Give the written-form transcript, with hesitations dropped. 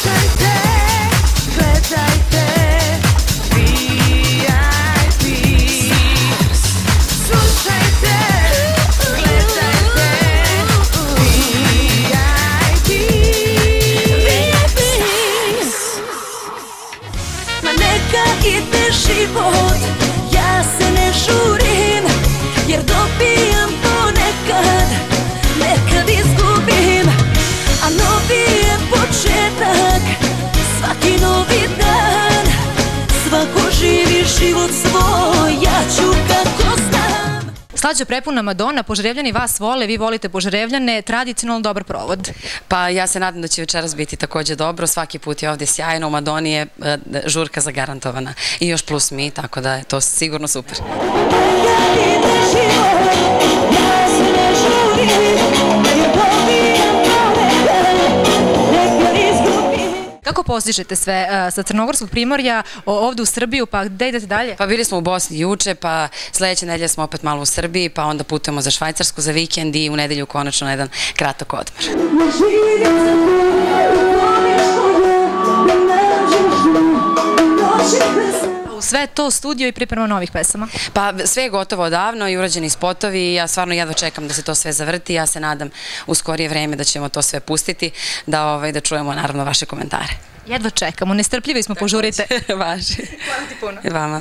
Slušajte, gledajte, VIP. Slušajte, gledajte, VIP. Ma neka ide život, ja se ne žurim, jer dobijam ponekad, nekad izgubim, a novi je početak, svaki novi dan, svako živi život svoj, ja ću kako znam. Slađo prepuna Madonna, Požarevljani vas vole, vi volite Požarevljane, tradicionalno dobar provod. Pa ja se nadam da će večeras biti također dobro, svaki put je ovdje sjajno, u Madoni je žurka zagarantovana i još plus mi, tako da je to sigurno super. Kako postižete sve sa Crnogorskog primorja ovdje u Srbiju, pa gde idete dalje? Pa bili smo u Bosni juče, pa sljedeće nedelje smo opet malo u Srbiji, pa onda putujemo za Švajcarsku za vikend i u nedelju konačno na jedan kratak odmor. U sve to studio i priprema novih pesama? Pa sve je gotovo odavno i urađeni spotovi i ja stvarno jedva čekam da se to sve zavrti. Ja se nadam u skorije vreme da ćemo to sve pustiti, da čujemo naravno vaše komentare. Jedva čekamo, nestrpljivi smo, požurite. Važi. Hvala ti puno. I vama.